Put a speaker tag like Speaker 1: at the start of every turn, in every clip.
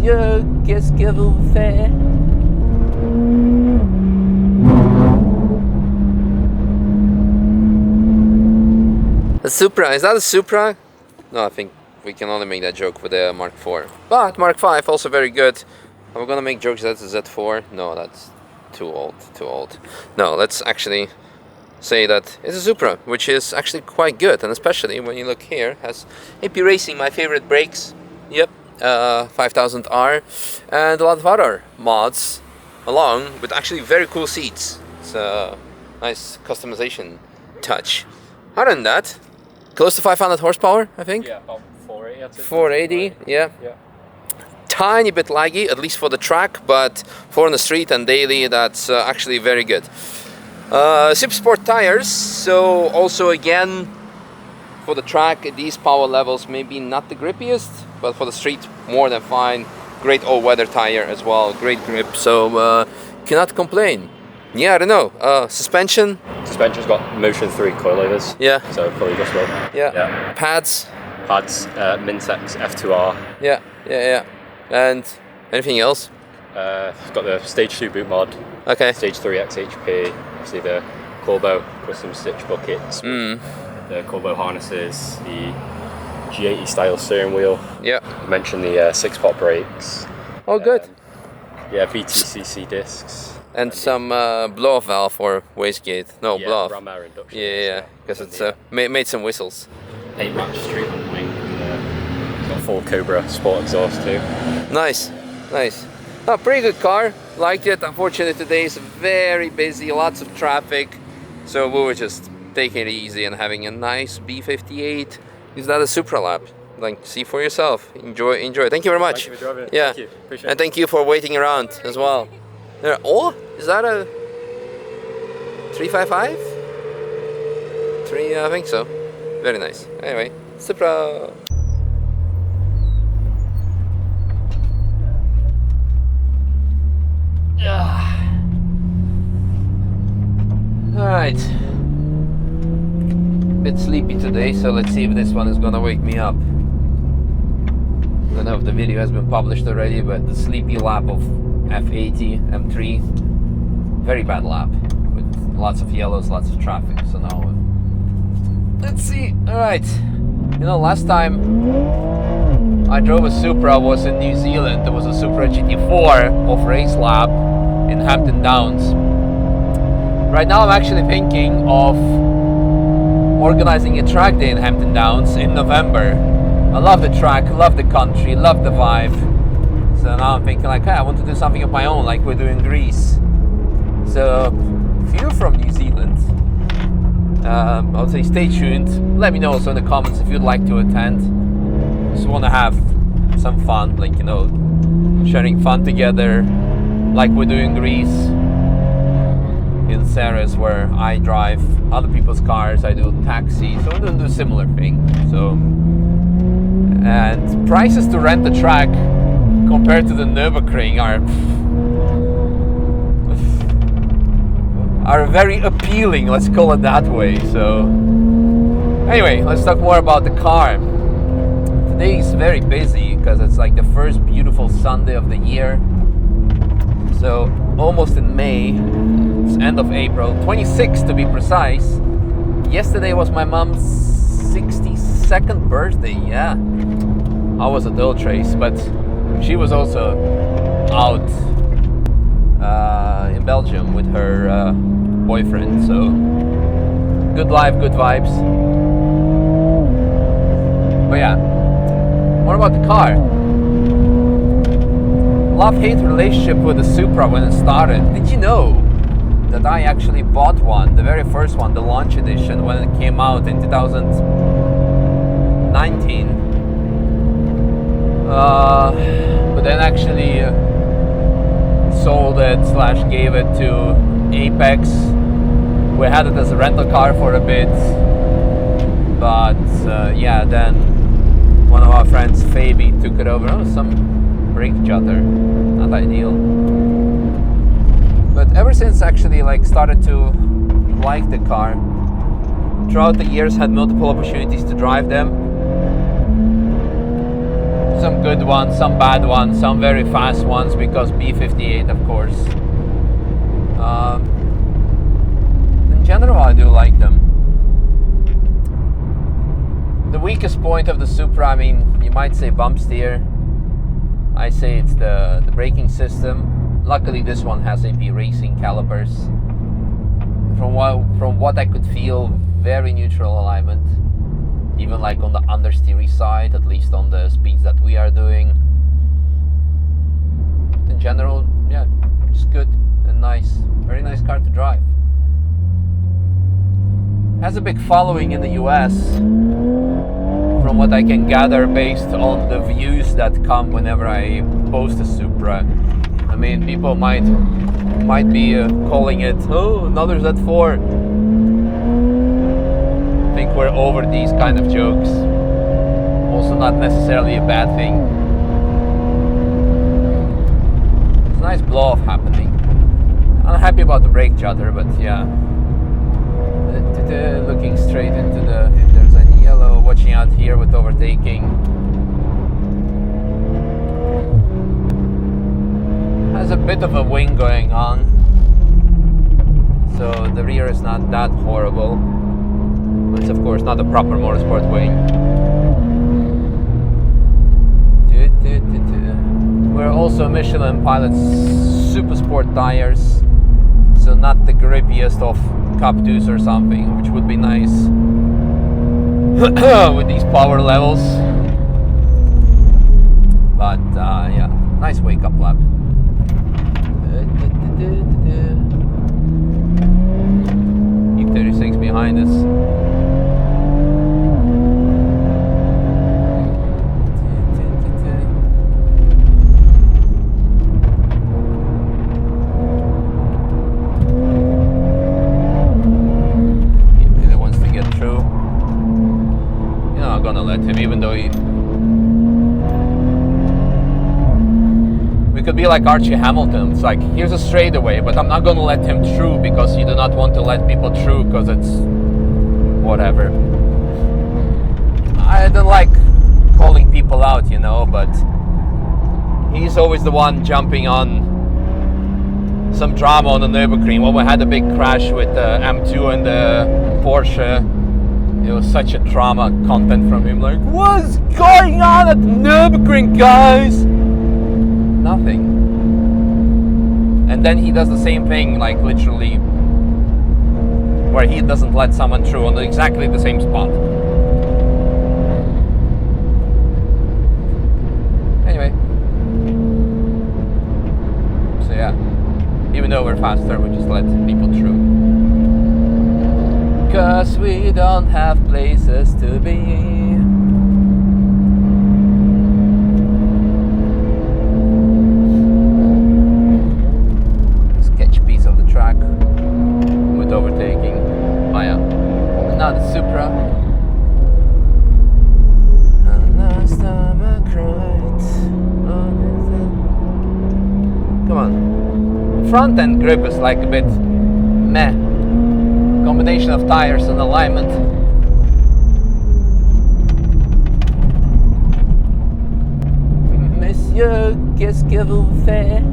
Speaker 1: monsieur, qu'est-ce que vous faites? A Supra, is that a Supra? No, I think we can only make that joke with the Mark IV. But Mark V also very good. Are we gonna make jokes that's a Z4? No, that's too old. No, let's actually say that it's a Supra, which is actually quite good, and especially when you look here, has AP Racing, my favorite brakes. Yep, 5000R, and a lot of other mods along with actually very cool seats. It's a nice customization touch. Other than that, close to 500 horsepower, I think.
Speaker 2: Yeah, about 480. I'd say.
Speaker 1: 480, yeah. Tiny bit laggy, at least for the track, but for on the street and daily, that's actually very good. Super Sport tires, so also again, for the track, these power levels maybe not the grippiest, but for the street, more than fine. Great all-weather tire as well, great grip, so cannot complain. Yeah, I don't know. Suspension?
Speaker 2: Suspension's got Motion 3 coilovers.
Speaker 1: Yeah.
Speaker 2: So fully adjustable.
Speaker 1: Yeah. Pads?
Speaker 2: Pads, Mintex F2R.
Speaker 1: Yeah. And anything else?
Speaker 2: It's got the Stage 2 boot mod.
Speaker 1: Okay.
Speaker 2: Stage 3 XHP. Obviously the Corbeau custom stitch buckets. The Corbeau harnesses. The G80 style steering wheel.
Speaker 1: Yeah.
Speaker 2: I mentioned the 6-pot brakes.
Speaker 1: Oh, good.
Speaker 2: Yeah, VTCC discs.
Speaker 1: And some blow-off valve for wastegate. No, blow-off.
Speaker 2: Ram air induction.
Speaker 1: Yeah, because it's made some whistles.
Speaker 2: 8 match street handling. It's got full Cobra sport exhaust too.
Speaker 1: Nice. Oh, pretty good car. Liked it. Unfortunately, today is very busy. Lots of traffic. So we were just taking it easy and having a nice B58. Is that a Supra lap? Like, see for yourself. Enjoy. Thank you very much.
Speaker 2: Thank you for driving.
Speaker 1: Yeah.
Speaker 2: Thank you. Appreciate it.
Speaker 1: And thank you for waiting around as well. Oh, is that a 355? I think so. Very nice. Anyway, Supra. Alright. Bit sleepy today, so let's see if this one is gonna wake me up. I don't know if the video has been published already, but the sleepy lap of F80 M3, very bad lap with lots of yellows, lots of traffic. So now let's see. All right, you know, last time I drove a Supra was in New Zealand. There was a Supra GT4 off race lap in Hampton Downs. Right now I'm actually thinking of organizing a track day in Hampton Downs in November. I love the track, love the country, love the vibe. So now I'm thinking like, hey, I want to do something of my own, like we're doing Greece. So if you're from New Zealand, I would say stay tuned. Let me know also in the comments if you'd like to attend. Just want to have some fun, like, you know, sharing fun together, like we're doing Greece. In Ceres, where I drive other people's cars, I do taxi, so I'm going to do a similar thing. So, and prices to rent the track compared to the Nürburgring are very appealing, let's call it that way. So anyway, let's talk more about the car. Today is very busy because it's like the first beautiful Sunday of the year. So almost in May, it's end of April, 26th to be precise. Yesterday was my mom's 62nd birthday, yeah. I was at Old Trace, but she was also out in Belgium with her boyfriend, so good life, good vibes. But yeah, what about the car? Love-hate relationship with the Supra when it started. Did you know that I actually bought one, the very first one, the launch edition, when it came out in 2019? But then actually sold it / gave it to Apex. We had it as a rental car for a bit, but yeah, then one of our friends, Fabi, took it over. Oh, some brake jutter, not ideal. But ever since actually like started to like the car, throughout the years had multiple opportunities to drive them. some good ones, some bad ones, some very fast ones, because B58, of course. In general, I do like them. The weakest point of the Supra, I mean, you might say bump steer. I say it's the braking system. Luckily, this one has AP racing calipers. From what I could feel, very neutral alignment. Even like on the understeery side, at least on the speeds that we are doing. In general, yeah, just good and nice. Very nice car to drive. Has a big following in the US, from what I can gather based on the views that come whenever I post a Supra. I mean, people might be calling it, oh, another Z4. I think we're over these kind of jokes. Also not necessarily a bad thing. It's a nice blow off happening. I'm happy about the brake judder, but yeah. Looking straight into the, if there's any yellow, watching out here with overtaking. Has a bit of a wing going on, so the rear is not that horrible. It's of course not a proper motorsport wing. We're also Michelin Pilot's Super Sport tires, so not the grippiest of Cup 2s or something, which would be nice with these power levels. But yeah, nice wake up lap. E36 behind us. Even though we could be like Archie Hamilton. It's like, here's a straightaway, but I'm not gonna let him through because you do not want to let people through because it's whatever. I don't like calling people out, you know, but he's always the one jumping on some drama on the Nürburgring. Well, we had a big crash with the M2 and the Porsche. It was such a drama content from him, like, what's going on at Nürburgring, guys? Nothing. And then he does the same thing, like literally, where he doesn't let someone through on exactly the same spot. Anyway. So yeah, even though we're faster, we just let people through. Cause we don't have places to be. Sketch piece of the track with overtaking. Oh yeah, another Supra. And last time I cried. Come on. Front end grip is like a bit meh. Combination of tires and alignment. Monsieur, qu'est-ce que vous faites?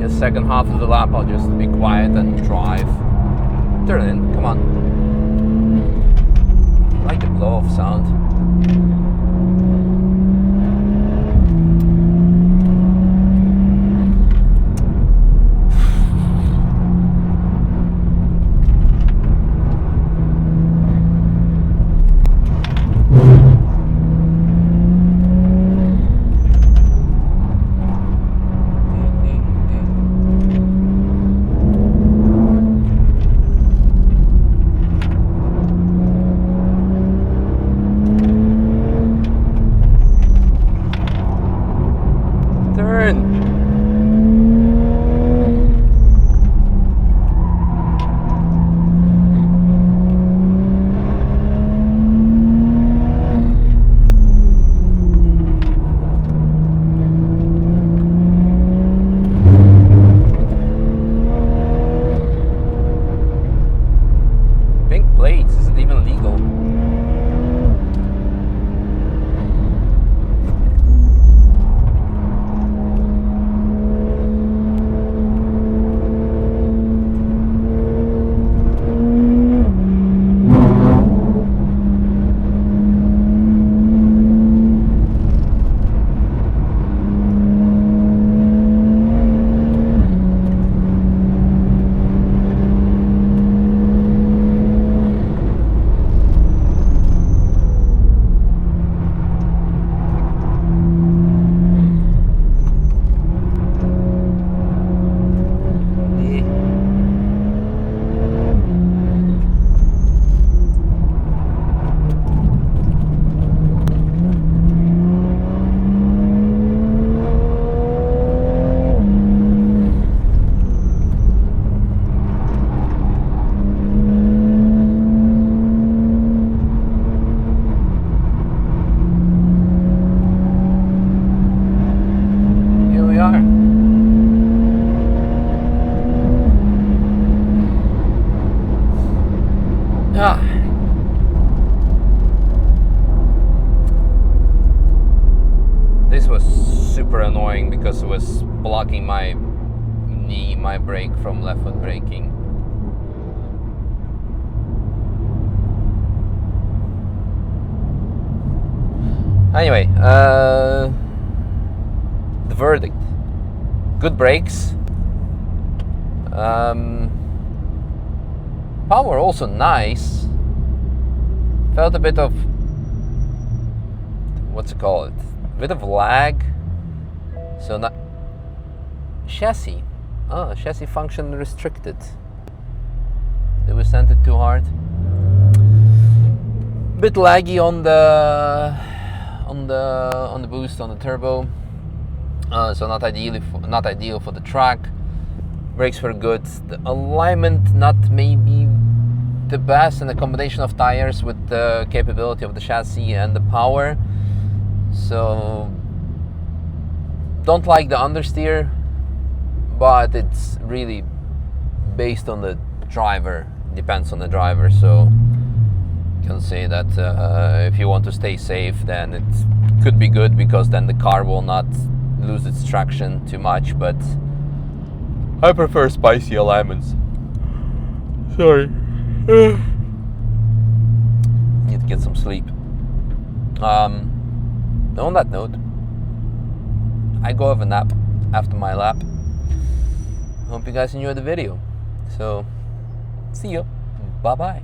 Speaker 1: The second half of the lap, I'll just be quiet and drive. Turn in, come on. I like the blow-off sound. super annoying because it was blocking my knee, my brake from left foot braking. Anyway, the verdict: good brakes. Power also nice. Felt a bit of, what's it called? A bit of lag. So not chassis. Oh, chassis function restricted. Did we send it too hard? Bit laggy on the boost, on the turbo. So not ideal for the track. Brakes were good. The alignment not maybe the best, and the combination of tires with the capability of the chassis and the power. So don't like the understeer, but it's really based on the driver. Depends on the driver. So you can say that if you want to stay safe, then it could be good, because then the car will not lose its traction too much. But I prefer spicy alignments. Sorry. Need to get some sleep. On that note, I go have a nap after my lap. Hope you guys enjoyed the video. So, see you. Bye bye.